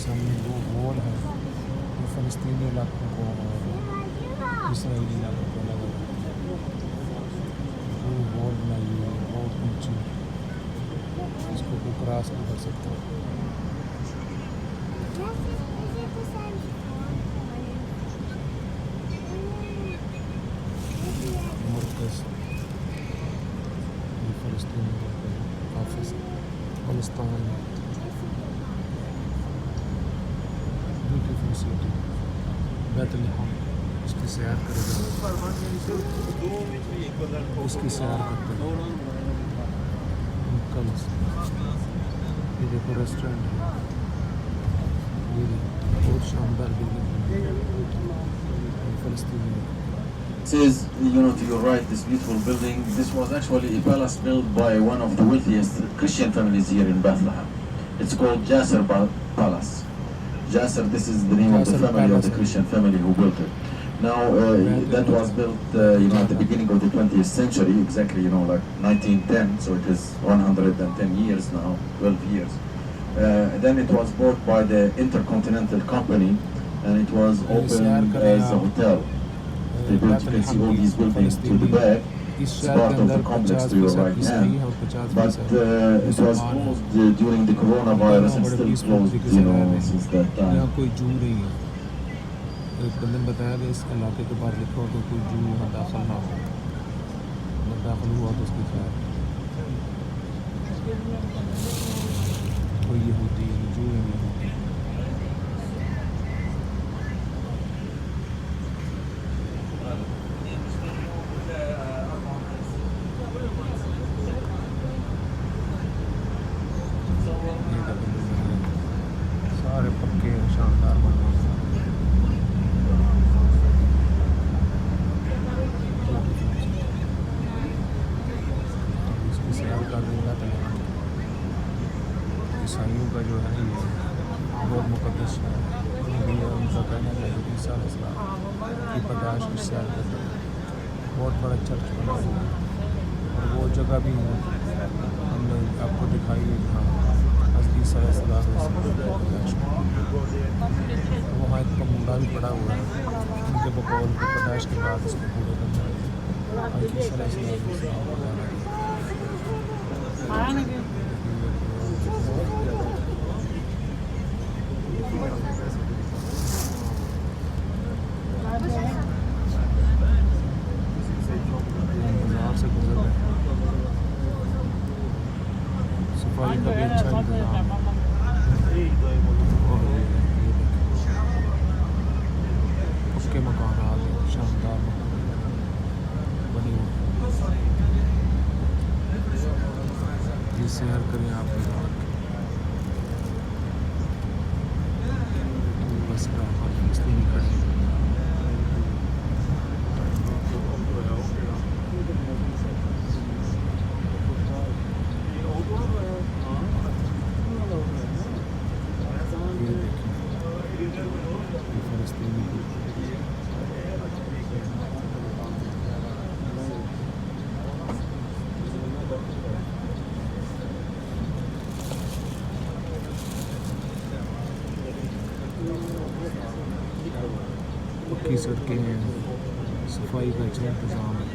सामने वो वॉल है, वो फ़लस्तीनी इलाकों को और इसराइली इलाकों को अलग अलग वो वॉल बनाई हुई है बहुत ऊँची, इसको कोई क्रॉस नहीं कर सकता। मरकज़ फ़लस्तीनी ऑफिस फ़लस्तीन, ब्यूटीफुल सिटी लham, इसकी सैर करेगा, उसकी सैर करते हैं कल। ये देखो रेस्टोरेंट है, ये बहुत शानदार building फ़लस्तीनी। This is, to your right, this beautiful building. This was actually a palace built by one of the wealthiest Christian families here in Bethlehem. It's called Jasser Palace. Jasser, this is the name of the family of the Christian family who built it. Now, that was built, at the beginning of the 20th century, exactly, like 1910. So it is 110 years now, 12 years. Then it was bought by the Intercontinental Company, and it was opened as a hotel. They built, you can see all these buildings to the back. It's part of the complex to your right hand. But it was closed during the coronavirus and still closed, since that time. यहाँ कोई जू नहीं है। एक बंदे ने बताया कि इस इलाके के बाहर लिखा हो तो कोई जू यहाँ दाखिल ना हो, जब दाखिल हुआ तो उसकी खैर कोई यहूदी जू नहीं होती। सारे पक्के शानदार बने इसकी सैर कर देगा तो ईसाइयों का जो है ये बहुत मुक़द्दस है, उनका कहना है कि ईसा अलैहिस्सलाम की पैदाइश की सैर करते हैं। बहुत बड़ा चर्च बना हुआ है और वो जगह भी है हमने आपको दिखाई है जहाँ ईसा अलैहिस्सलाम वहाँ एक मुंडा भी पड़ा हुआ है, उनके बकौल के पैदाइश के बाद इसको पूरे करना है। से गुजर रहे सफाई का भी अच्छा इंतजाम और उसके मकान आ गए शानदार बनी हुई। ये सैर करें आप बस इसलिए नहीं खड़े। पक्की सड़कें हैं, सफाई का अच्छा इंतज़ाम है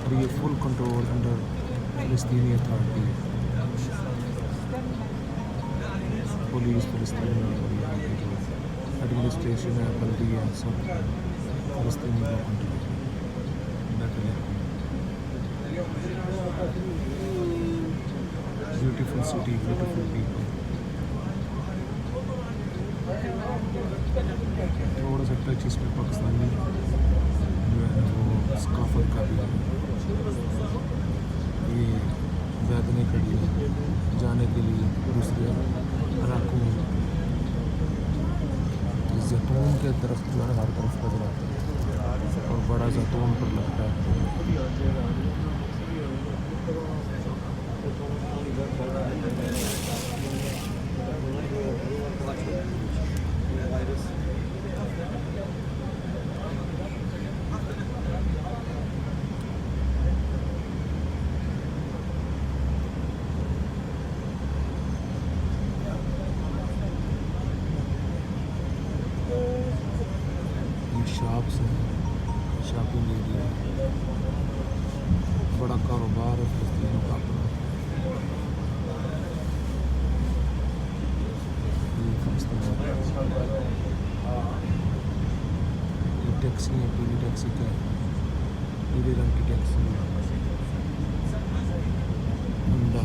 और ये फुल कंट्रोल अंडर फ़लस्तीनी अथॉरिटी है। पुलिस फ़लस्तीनी और यहाँ के जो एडमिनिस्ट्रेशन है, बल्दिया है, सब फ़लस्तीनी का कंट्रोल है। Beautiful city, beautiful people. थोड़ा सा टच इसमें पाकिस्तानी जो है वो सकाफत का भी है। ये बैदने खड़ी है जाने के लिए दूसरे इलाकों में। जैतून के दरख्त जो है हर तरफ नजर आते हैं और बड़ा जैतून पर लगता है। शॉप्स हैं, शॉपिंग एरिया, बड़ा कारोबार है फलस्तीनियों का अपना। ये टैक्सी है, पीली टैक्सी का, पीले रंग की टैक्सी है, होंडा।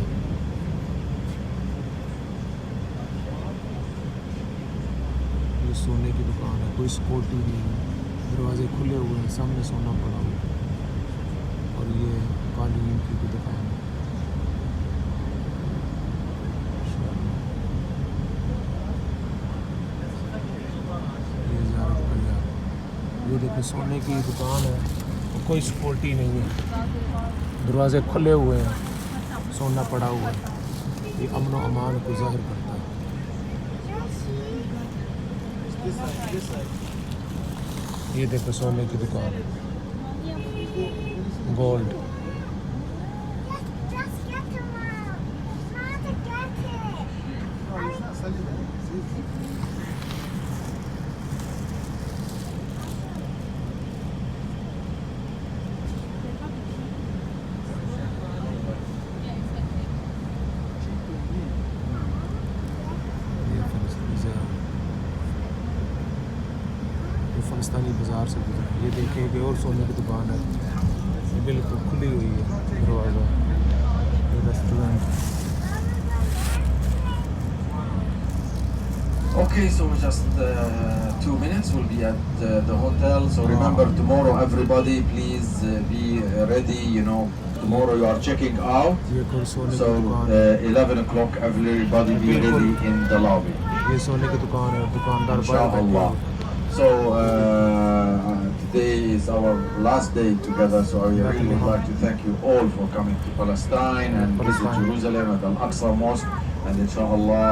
ये सोने की दुकान है, कोई सिक्योरिटी नहीं है, दरवाजे खुले हुए हैं, सामने सोना पड़ा हुआ है। और ये कालीन की भी दुकान है। ये ज़्यारत का यार, ये देखो सोने की दुकान है, और कोई सिक्योरिटी नहीं है, दरवाजे खुले हुए हैं, सोना पड़ा हुआ है। ये अमन व अमान को ज़ाहिर करता है। ये देखो सोने की दुकान है, गोल्ड। फलस्तीनी बाज़ार से गुजरा, ये देखें कि और सोने की दुकान है, ये बिल्कुल खुली हुई है दरवाज़ा। ये restaurant. Okay, so just 2 minutes we'll be at the hotel. So remember, tomorrow everybody please be ready. You know, tomorrow you are checking out. ये कोई सोने So की दुकान है, 11 o'clock everybody be ready in the lobby. ये सोने की दुकान है, दुकानदार बाहर बैठे Inshallah. हैं। So today is our last day together. So I really would like to thank you all for coming to Palestine and visit Jerusalem and Al-Aqsa Mosque. And inshallah,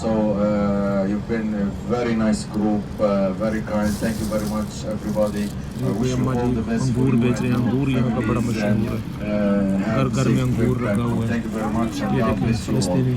So you've been a very nice group, very kind. Thank you very much, everybody. I wish you all the best. अंगूर बेच रहे हैं, अंगूर यहाँ का बड़ा मशहूर है, घर घर में अंगूर लगा हुआ है। Thank you very much. ये देखिए फलस्तीनी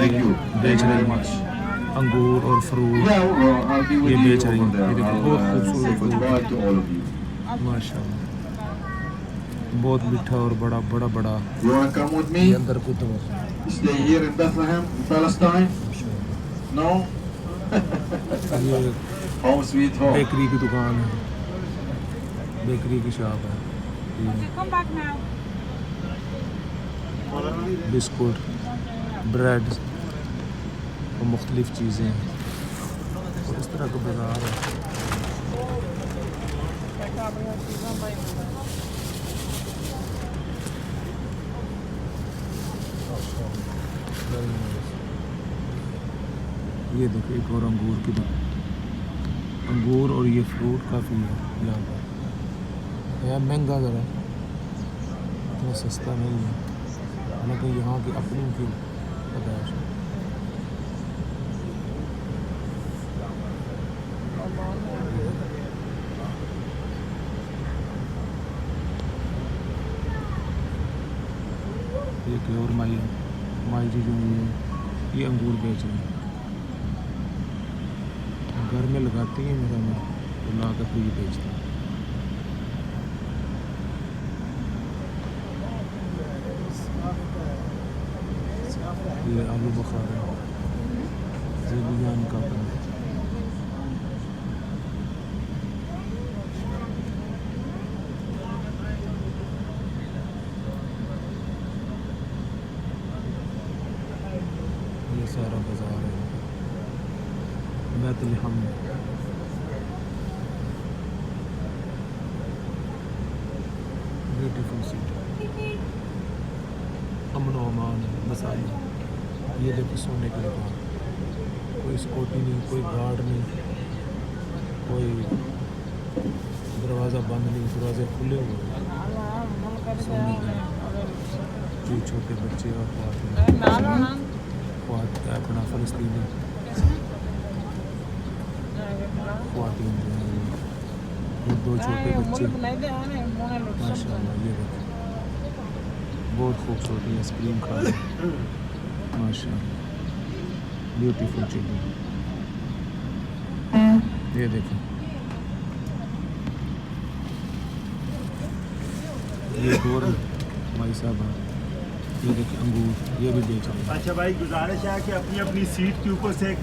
Thank ये you. बेच Thank you रहे very हैं much. अंगूर और fruit, Yeah, I'll be with ये you बेच रही over हैं। there. ये देखो I'll बहुत say खूबसूरत goodbye to all of you. माशाल्लाह, बहुत मीठा और बड़ा बड़ा बड़ा। You want to come with ये me? अंदर कुतुब है। Stay here in Bethlehem, in Palestine? No? ये Home sweet home. बेकरी की दुकान है, बेकरी की शॉप है। ये Come back now. Biscuit, bread और मुख्तलिफ़ चीज़ें हैं, और इस तरह का बाज़ार है। ये देखो एक और अंगूर की दुकान, अंगूर और ये फ्रूट काफ़ी है यहाँ पर। है महंगा ज़रा, इतना सस्ता नहीं है, हालांकि यहाँ की अपनी की पैदाइश है। ये कोई और माई जी जो ये अंगूर बेच रहे हैं, घर में लगाती हैं मेरा में, तो ला कर फिर ये बेचते हैं। ये आलू बुखारा ज़ेबियान का अपना। ये सारा बाज़ार है, lham। ब्यूटीफुल सिटी, अमन व अमान है, मसाला। ये देखो सोने की दुकान, कोई सिक्योरिटी नहीं, कोई गार्ड नहीं, कोई दरवाज़ा बंद नहीं, दरवाजे खुले हुए हैं। सोने के जो छोटे बच्चे और अपना फलस्तीनी ख़वातीन जो हैं, ये दो छोटे बच्चे माशाल्लाह। ये देखो बहुत खूबसूरत है आइसक्रीम खा रहे हैं माशाल्लाह, ब्यूटीफुल चिल्ड्रन। ये देखें, ये और भाई साहब, ये देखें अंगूर, ये भी बेच रहे हैं। अच्छा भाई, गुजारिश है कि अपनी अपनी सीट के ऊपर से